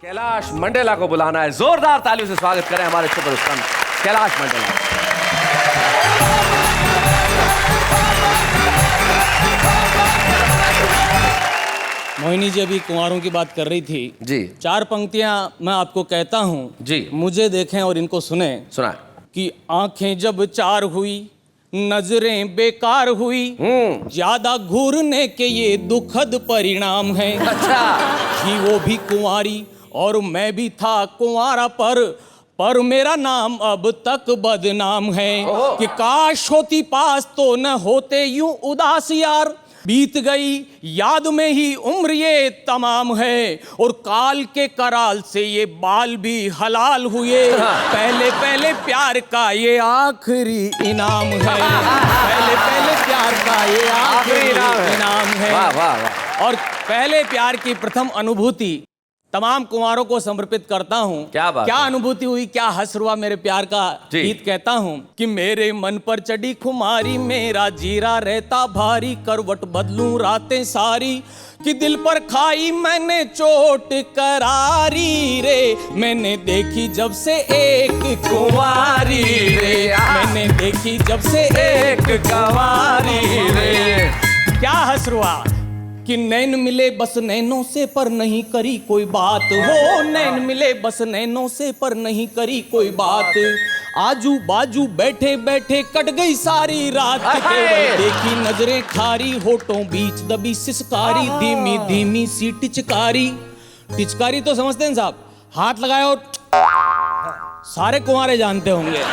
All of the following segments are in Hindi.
कैलाश मंडेला को बुलाना है। जोरदार तालियों से स्वागत करें हमारे सुपर स्टार कैलाश मंडेला। मोहिनी जी अभी कुंवारों की बात कर रही थी जी। 4 पंक्तियां मैं आपको कहता हूं जी। मुझे देखें और इनको सुने। सुना कि आंखें जब 4 हुई, नजरें बेकार हुई, ज्यादा घूरने के ये दुखद परिणाम है। अच्छा। थी वो भी कुंवारी और मैं भी था कुंवारा, पर मेरा नाम अब तक बदनाम है। कि काश होती पास तो न होते यूं उदास यार, बीत गई याद में ही उम्र ये तमाम है। और काल के कराल से ये बाल भी हलाल हुए, पहले पहले प्यार का ये आखिरी इनाम है। पहले पहले प्यार का ये आखिरी इनाम है। वाह वाह वाह। और पहले प्यार की प्रथम अनुभूति तमाम कुंवारों को समर्पित करता हूँ। क्या बात क्या है? अनुभूति हुई, क्या हंस हुआ मेरे प्यार का गीत कहता हूँ। कि मेरे मन पर चढ़ी खुमारी, मेरा जीरा रहता भारी, करवट बदलूं रातें सारी। कि दिल पर खाई मैंने चोट करारी रे, मैंने देखी जब से एक कुंवारी रे, मैंने देखी जब से एक कुंवारी रे। क्या हंस हुआ कि नैन मिले बस नैनों से पर नहीं करी कोई बात। वो नैन मिले बस नैनों से पर नहीं करी कोई बात। आजू बाजू बैठे बैठे कट गई सारी रात, केवल देखी नजरें खारी, होठों बीच दबी सिसकारी, धीमी धीमी सी टिचकारी। टिचकारी तो समझते हैं साहब, हाथ लगाए और सारे कुंवारे जानते होंगे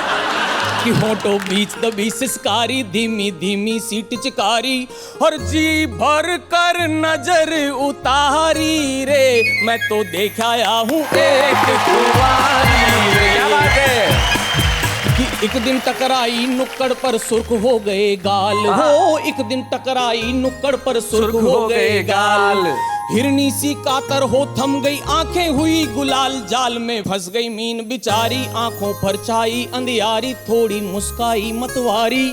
कि होठों बीच दबी सिसकारी, धीमी धीमी सी टिचकारी। और जी भर कर नजर उतारी रे, मैं तो देख आया हूँ एक कुंवारी रे। क्या बात है? कि एक दिन टकराई नुक्कड़ पर सुर्ख हो गए गाल, हो एक दिन टकराई नुक्कड़ पर सुर्ख हो गए गाल। हिरनी सी कातर हो थम गई आंखें हुई गुलाल, जाल में फंस गई मीन बिचारी, आंखों पर छाई अंधियारी, थोड़ी मुस्काई मतवारी।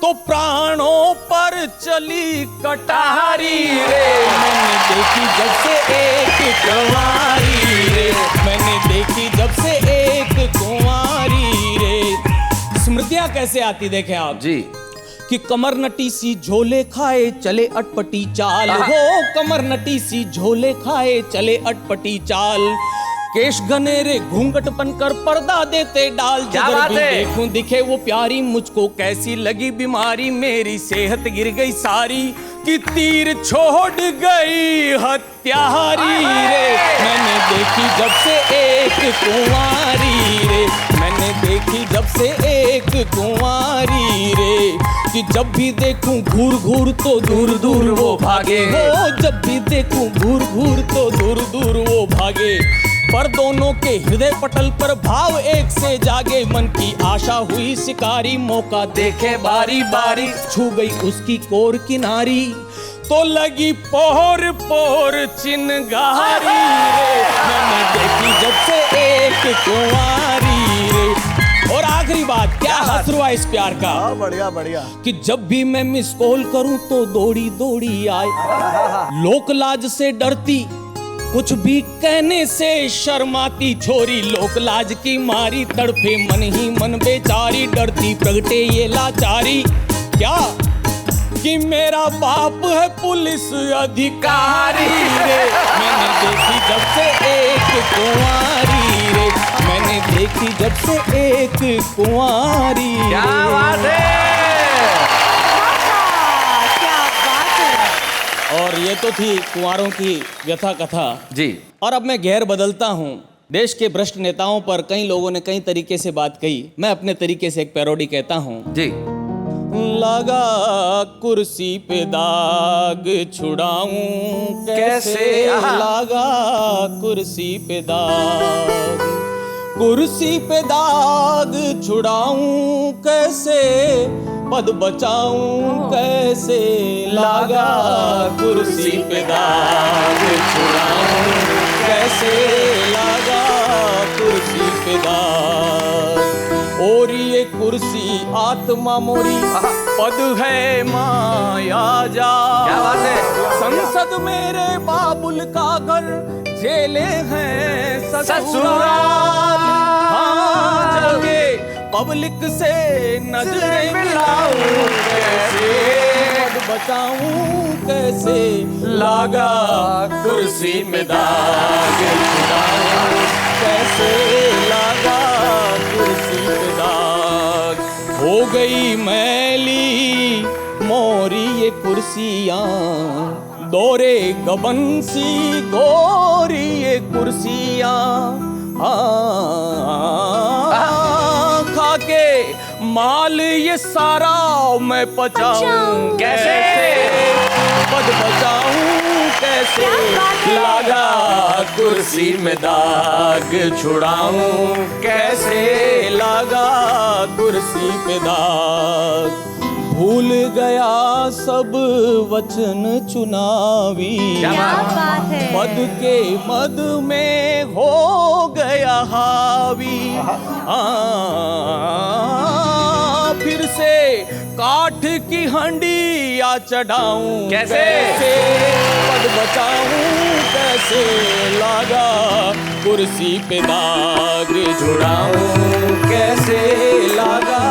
तो प्राणों पर चली कटारी रे, मैंने देखी जब से एक कुंवारी रे, मैंने देखी जब से एक कुंवारी रे। स्मृतियां कैसे आती देखें आप जी। कि कमर नटी सी झोले खाए चले अटपटी चाल, हो कमर नटी सी झोले खाए चले अटपटी चाल। केश घनेरे घूंघट बनकर पर्दा देते डाल, जिधर भी देखूं दिखे वो प्यारी, मुझको कैसी लगी बीमारी, मेरी सेहत गिर गई सारी। कि तीर छोड़ गई हत्यारी रे, मैंने देखी जब से एक कुंवारी रे, मैंने देखी जब से एक कुंवारी रे। कि जब भी देखूं घूर घूर तो दूर दूर वो भागे, हो जब भी देखूं घूर घूर तो दूर दूर वो भागे। पर दोनों के हृदय पटल पर भाव एक से जागे, मन की आशा हुई शिकारी, मौका देखे बारी बारी, छू गई उसकी कोर किनारी, तो लगी पोर पोर चिनगारी रे, मैंने देखी जब से एक कुंवारी रे। और आखिरी बात, क्या हंस हुआ इस प्यार का। बढ़िया बढ़िया। कि जब भी मैं मिस कॉल करूं तो दौड़ी दौड़ी आए, लोक लाज से डरती, कुछ भी कहने से शर्माती छोरी, लोक लाज की मारी, तड़पे मन ही मन बेचारी, डरती प्रगटे ये लाचारी। क्या कि मेरा बाप है पुलिस अधिकारी रे, मैंने देखी जब से एक कुंवारी रे, मैंने देखी जब से एक कुंवारी। क्या बात है? और ये तो थी कुंवारों की व्यथा कथा जी। और अब मैं घेर बदलता हूँ। देश के भ्रष्ट नेताओं पर कई लोगों ने कई तरीके से बात कही, मैं अपने तरीके से एक पैरोडी कहता हूँ। जी। लगा कुर्सी पे दाग छुड़ाऊं कैसे, लगा कुर्सी पे दाग, कुर्सी पे दाग छुड़ाऊं कैसे, पद बचाऊं कैसे, लगा कुर्सी पे दाग छुड़ाऊं कैसे, लगा कुर्सी पे दाग। और ये कुर्सी आत्मा मोरी, पद है माया जा। क्या बात है? संसार मकसद मेरे बाबुल का घर जेले हैं ससुराल। हाँ, जाके पब्लिक से नजरें मिलाऊं कैसे, पद बचाऊं कैसे, लागा कुर्सी में दाग छुड़ाऊं कैसे, लागा कुर्सी पे दाग। हो गई मैली मोरी ये कुर्सियां, दोरे गबन सी गोरी ये कुर्सियां। खाके माल ये सारा मैं पचाऊं कैसे, पद बचाऊं कैसे, लागा कुर्सी में दाग छुड़ाऊं कैसे, लागा कुर्सी पे दाग। भूल गया सब वचन चुनावी, क्या बात है। मद के मद में हो गया हावी। फिर से काठ की हंडी आ चढ़ाऊं कैसे? पद बचाऊं कैसे, लागा कुर्सी पे दाग छुड़ाऊं कैसे, लागा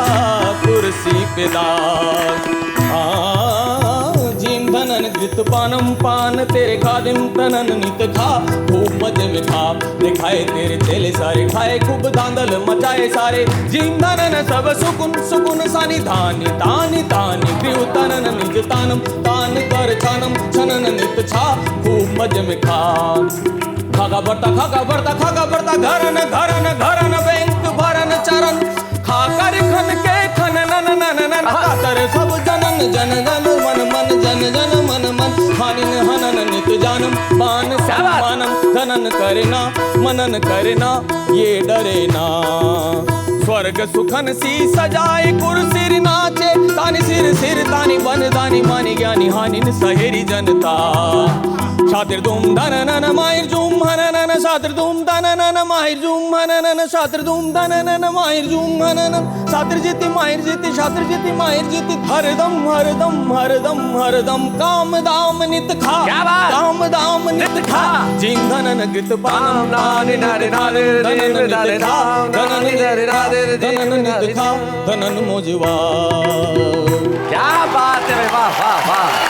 कुर्सी पे दाग। जीम धनन घृत पानम पान तेरे खादिम तनन नित खा, खूब मजे में खा दिखाए तेरे चेले सारे, खाए खूब धांधल मचाए सारे। जीम धनन सब सुकुन सुकुन सानी धानी तानी तानी गृह तनन निज तानम तान कर छानम छनन नित छा, खूब मजे में खा। खागा बढ़ता खागा बढ़ता खागा बढ़ता, घरन घरन घरन बैंक भरन चरण, खाकर खन के खन नन नन नन, खातर सब जनन जन जन मन मन जन जन मन मन, हानिन हनन नित जानम बान सम्मानम, धनन करना मनन करना ये डरे ना। स्वर्ग सुखन सी सजाए कुर्सिर नाचे, तानी सिर सिर तानी बन दानी मानी ज्ञानी हानिन सहेरी जनता। शातिर धूम धन नन माहिर जूम हन नन, शातिर धूम धन नन माहिर जूम हन नन, शातिर धूम धन नन माहिर जूम हन नन, शातिर जीती माहिर जीती शातिर जीती माहिर जीती, हरदम हरदम हरदम हरदम काम दाम नित खा, काम दाम नित खा। जीम धनन गृत पानम नानि नारि नारि धनन नित खा, धनन धनन नित खा, धनन मोजवा। क्या बात है, वाह वाह वाह।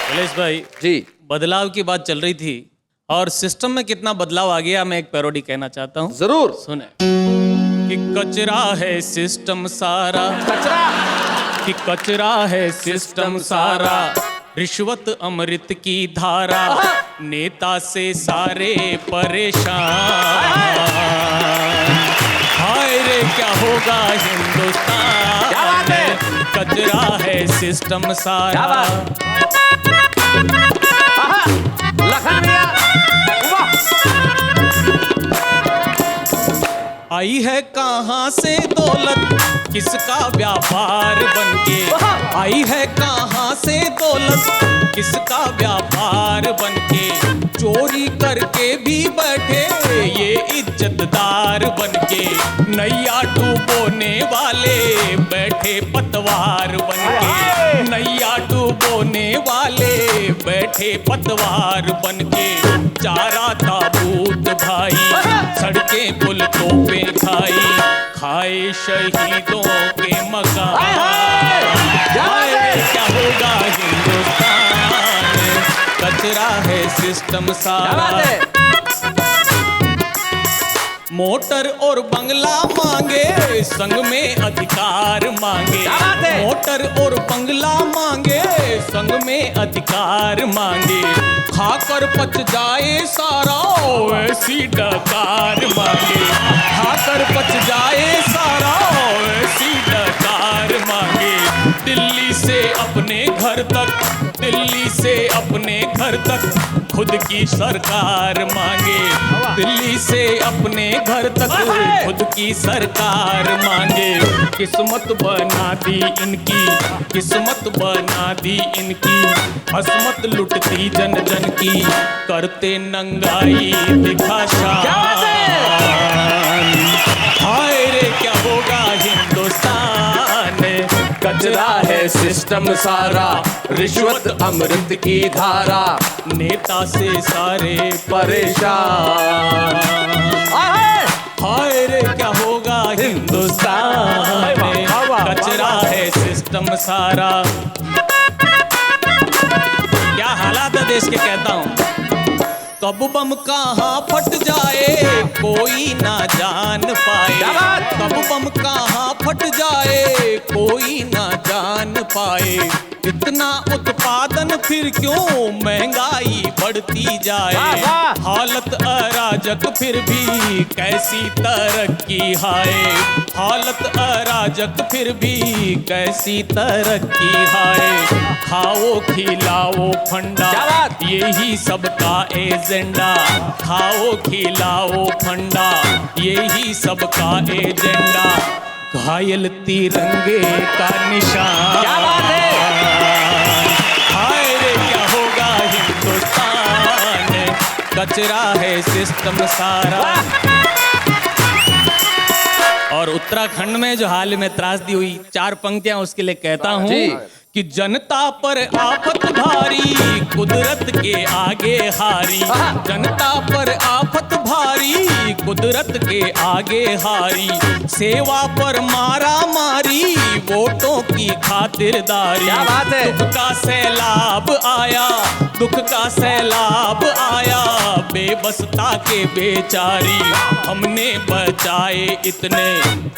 कलेश भाई जी, बदलाव की बात चल रही थी और सिस्टम में कितना बदलाव आ गया, मैं एक पैरोडी कहना चाहता हूँ। जरूर सुने कि कचरा है सिस्टम सारा, कचरा कि कचरा है सिस्टम सारा, रिश्वत अमृत की धारा, नेता से सारे परेशान। हाय रे क्या होगा हिंदुस्तान, क्या बात है? कचरा है सिस्टम सारा। लखनऊ आई है कहाँ से दौलत किसका व्यापार बनके, आई है कहाँ से दौलत किसका व्यापार बनके, चोरी करके भी बैठे ये इज्जतदार बनके, नैया डूबोने वाले बैठे पतवार बनके, नैया डूबोने वाले बैठे पतवार बनके, चारा ताबूत भाई सड़कें पुल तोपे खाई, खाए शहीदों के मकान। क्या होगा हिंदुस्तान, कचरा है सिस्टम सारा। मोटर और बंगला मांगे संग में अधिकार मांगे, मोटर और बंगला मांगे संग में अधिकार मांगे, खाकर पच जाए सारा ऐसी डकार मांगे, खाकर पच जाए सारा ऐसी डकार मांगे, दिल्ली से अपने घर तक, दिल्ली से अपने घर तक खुद की सरकार मांगे, दिल्ली से अपने घर तक खुद की सरकार मांगे। किस्मत बना दी इनकी, किस्मत बना दी इनकी, हसमत लुटती जन जन की, करते नंगाई दिखा शान। हाय रे क्या होगा हिंदुस्तान, कचरा है सिस्टम सारा, रिश्वत अमृत की धारा, नेता से सारे परेशान। हाय रे क्या होगा हिंदुस्तान में, कचरा है सिस्टम सारा। क्या हालात है देश के कहता हूं। कब बम कहाँ फट जाए कोई ना जान पाए, कब बम कहाँ फट जाए कोई ना जान पाए। इतना उत्पादन फिर क्यों महंगाई बढ़ती जाए, हालत अराजक फिर भी कैसी तरक्की हाय, हालत अराजक फिर भी कैसी तरक्की हाय। खाओ खिलाओ फंडा यही सबका एजेंडा, खाओ खिलाओ फंडा यही सबका एजेंडा। घायल तिरंगे का निशान, क्या बात है। हाय रे क्या होगा हिंदुस्तान, कचरा है सिस्टम सारा। और उत्तराखंड में जो हाल में त्रासदी हुई, 4 पंक्तियां उसके लिए कहता हूँ कि जनता पर आफत भारी कुदरत के आगे हारी, जनता पर आफत भारी कुदरत के आगे हारी। सेवा पर मारा मारी वोटों की खातिरदारी, क्या बात है। दुख का सैलाब आया, दुख का सैलाब आया, बेबसता के बेचारी। हमने बचाए इतने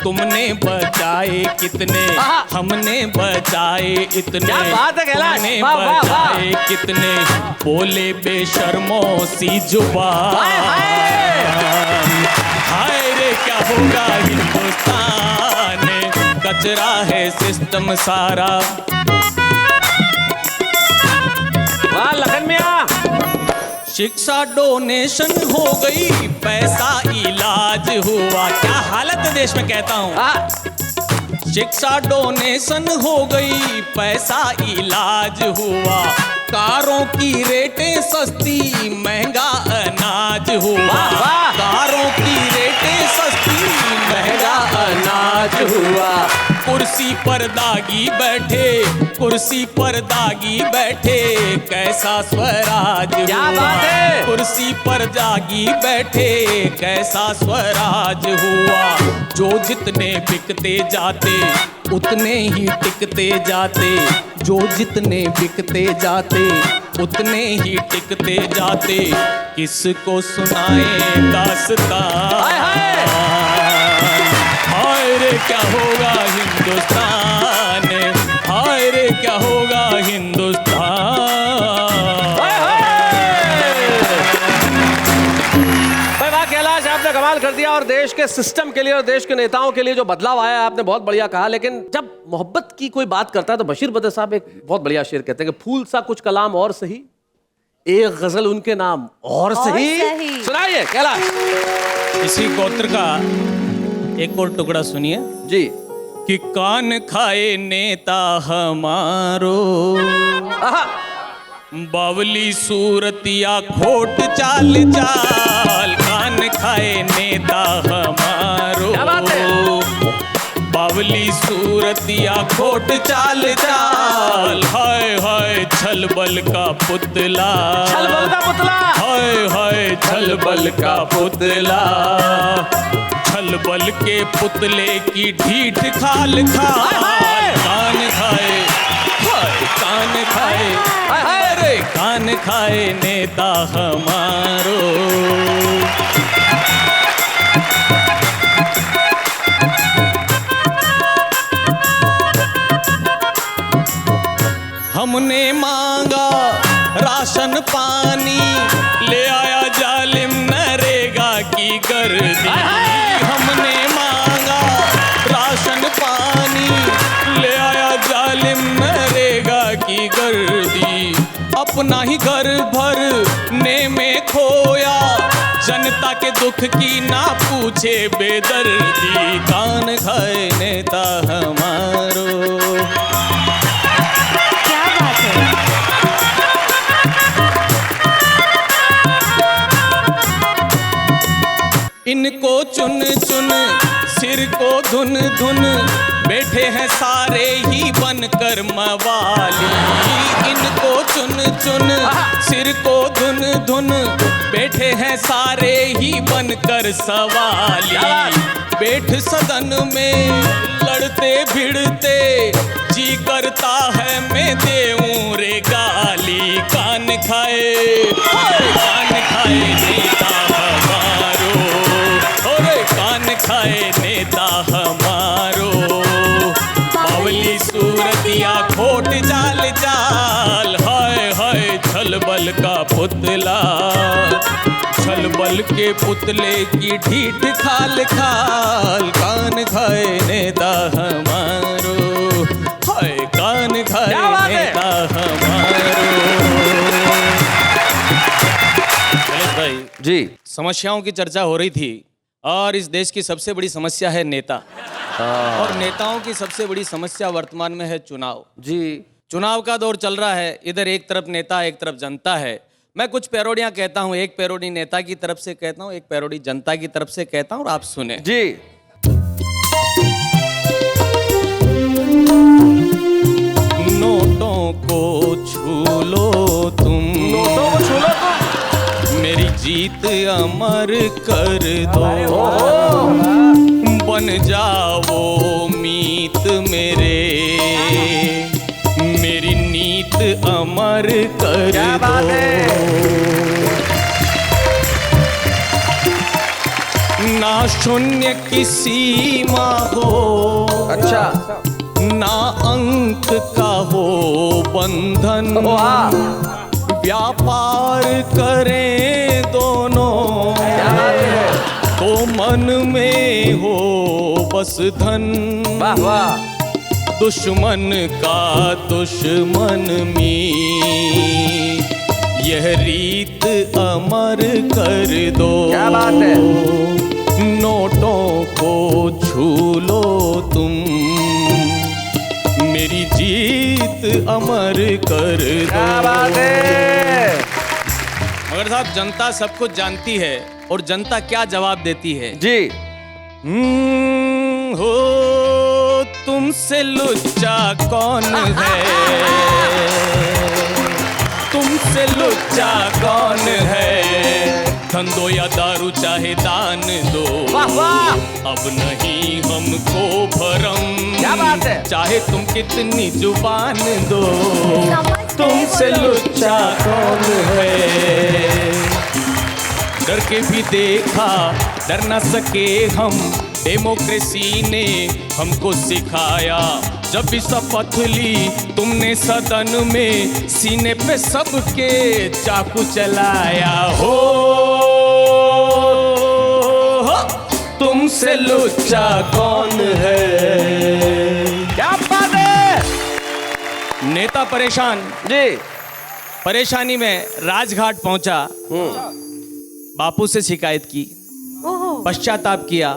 तुमने बचाए कितने, हमने बचाए इतने तुमने बचाए कितने। बोले बेशर्मों सी जुबान, हाय रे क्या होगा हिंदुस्तान, कचरा है सिस्टम सारा। वाह लखन मियां। शिक्षा डोनेशन हो गई पैसा इलाज हुआ, क्या हालत है देश में कहता हूँ। शिक्षा डोनेशन हो गई पैसा इलाज हुआ, कारों की रेटें सस्ती महंगा अनाज हुआ, कारों की रेटें सस्ती महंगा अनाज हुआ। कुर्सी पर दागी बैठे, कुर्सी पर दागी बैठे कैसा स्वराज हुआ, कुर्सी पर जागी बैठे कैसा स्वराज हुआ। जो जितने बिकते जाते उतने ही टिकते जाते, जो जितने बिकते जाते उतने ही टिकते जाते। किसको सुनाए दास्तान, हाय रे क्या होगा हिंदुस्तान, हाय रे क्या होगा हिंदुस्तान। कैलाश आपने कमाल कर दिया, और देश के सिस्टम के लिए और देश के नेताओं के लिए जो बदलाव आया है आपने बहुत बढ़िया कहा। लेकिन जब मोहब्बत की कोई बात करता है तो बशीर बद्र साहब एक बहुत बढ़िया शेर कहते हैं कि फूल सा कुछ कलाम और सही, एक गजल उनके नाम और सही। सुनाइए कैलाश। इसी गोत्र का एक और टुकड़ा सुनिए जी। कि कान खाए नेता हमारो, बावली सूरतिया खोट चाल चाल, कान खाए नेता हमारो, बावली सूरतिया खोट चाल चाल। हाय हाय छल बल का पुतला, छल बल का पुतला, हाय हाय छल बल का पुतला। छल बल के पुतले की ढीठ खाल खाए, कान खाए हाय कान खाए, अरे कान खाए नेता हमारो। हमने मांगा राशन पानी, ले आया जालिम नरेगा की गर्दी। हमने मांगा राशन पानी, ले आया जालिम नरेगा की गर्दी। अपना ही घर भरने में खोया, जनता के दुख की ना पूछे बेदर्दी। कान खाए नेता हमारो। इनको चुन चुन सिर को धुन धुन, बैठे हैं सारे ही बनकर मवाली, इनको चुन चुन सिर को धुन धुन, बैठे हैं सारे ही बनकर सवाली, बैठ सदन में लड़ते भिड़ते, जी करता है मैं देऊं रे गाली, कान खाए नेता हमारो, अरे कान खाए नेता हमारो, बावली सूरतिया खोट जाल जाल, हाय हाय छलबल का पुतला, छलबल के पुतले की ढीठ खाल खाल, कान खाए नेता हमारो, हाय कान खाए नेता हमारो। भाई जी, समस्याओं की चर्चा हो रही थी और इस देश की सबसे बड़ी समस्या है नेता, और नेताओं की सबसे बड़ी समस्या वर्तमान में है चुनाव। जी, चुनाव का दौर चल रहा है, इधर एक तरफ नेता एक तरफ जनता है। मैं कुछ पैरोडियां कहता हूं, एक पैरोडी नेता की तरफ से कहता हूं, एक पैरोडी जनता की तरफ से कहता हूं और आप सुने। जी, नोटों को छू लो तुम, नोटों को छू लो तुम, मेरी जीत अमर कर दो, बन जाओ मीत मेरे, मेरी नीत अमर कर दो, ना शून्य की सीमा हो, अच्छा, ना अंक का हो बंधन, व्यापार करें दोनों, तो मन में हो बस धन, वाह वाह, दुश्मन का दुश्मन में, यह रीत अमर कर दो, क्या बात है, नोटों को छू लो तुम, मेरी जीत अमर कर दो। क्या बात है। मगर साहब जनता सब कुछ जानती है और जनता क्या जवाब देती है। जी, हो तुमसे लुच्चा कौन है, तुमसे लुच्चा कौन है, धन दो या दारू चाहे दान दो, वाह वाह, अब नहीं हमको भरम, क्या बात है, चाहे तुम कितनी जुबान दो, तुमसे लुच्चा कौन है, डर के भी देखा डर न सके हम, डेमोक्रेसी ने हमको सिखाया, जब भी शपथ ली तुमने सदन में, सीने पे सबके चाकू चलाया हो, तुमसे लुच्चा कौन है। क्या बात है। नेता परेशान, जी, परेशानी में राजघाट पहुंचा, बापू से शिकायत की, पश्चाताप किया,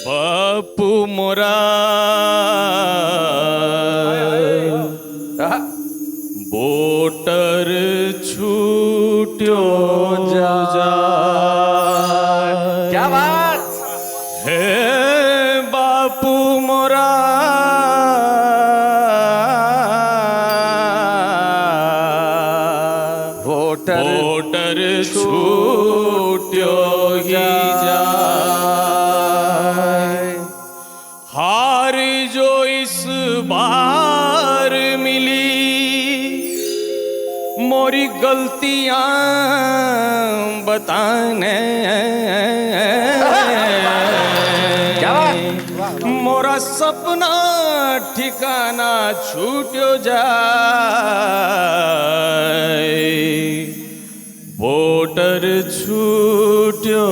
बापू मोरा वोटर छूट्यो जा, क्या बात है बापू मोरा वोटर छूट्यो ही जा, हार जो इस बार मिली, मोरी गलतियां बताने, क्या बात, मोरा सपना ठिकाना छूट्यो जाए, वोटर छूट्यो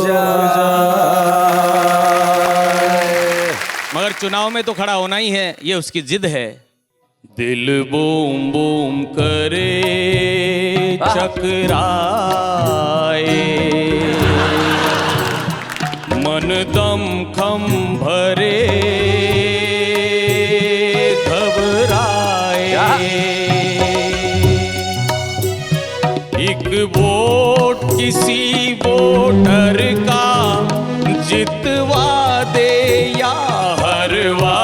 जाए। मगर चुनाव में तो खड़ा होना ही है, ये उसकी जिद है। दिल बूम बूम करे चकराए, मन दम खम भरे घबराए, एक वोट किसी वोटर का जितवा दे या हरवा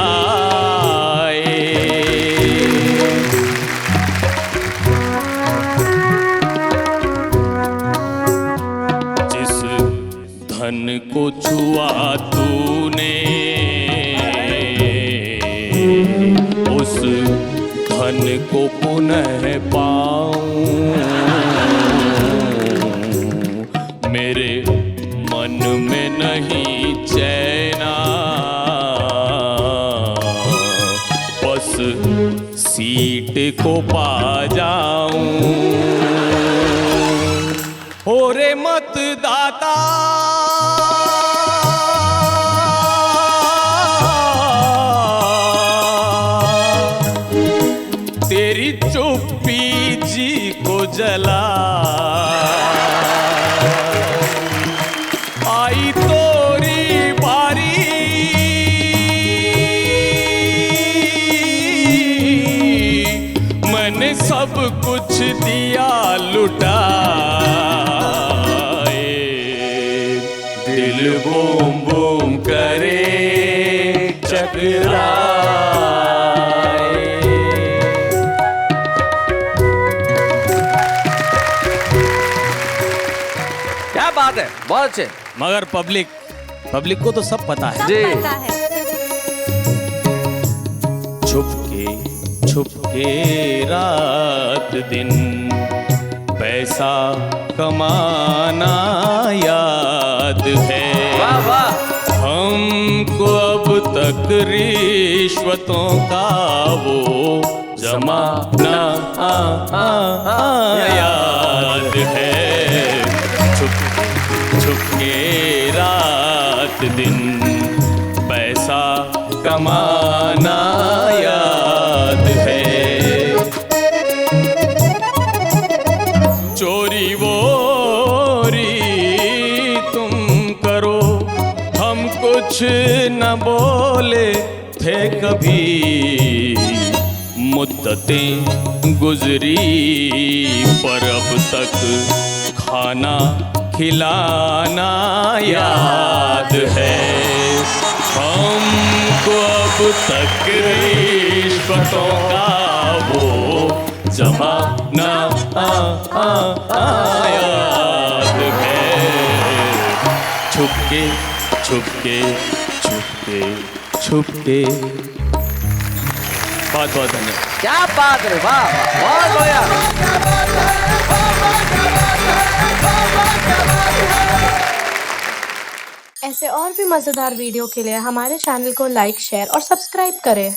जाए। जिस धन को छुआ तूने उस धन को पुनः पाऊं। मेरे मन में नहीं चैना, बस सीट को पा जाऊं। हो रे मतदाता तेरी चुप्पी जी को जला। आई तोरी बारी मैंने सब कुछ दिया लुटाए। दिल बूम बूम करे चकराए। क्या बात है, बहुत अच्छे। मगर पब्लिक को तो सब पता है। जी। छुपके रात दिन पैसा कमाना याद है। वाह वाह। हमको अब तक रिश्वतों का वो जमाना याद है। छुपके रात दिन पैसा कमाना याद है। चोरी वोरी तुम करो, हम कुछ न बोले थे कभी। मुद्दतें गुजरी पर अब तक खाना खिलाना याद है। हमको अब तक रिश्वतों का वो जमाना याद है। छुपके छुपके छुपके छुपके। बहुत बहुत धन्यवाद। क्या बात है, वाह बहुत बढ़िया। ऐसे और भी मजेदार वीडियो के लिए हमारे चैनल को लाइक, शेयर और सब्सक्राइब करें।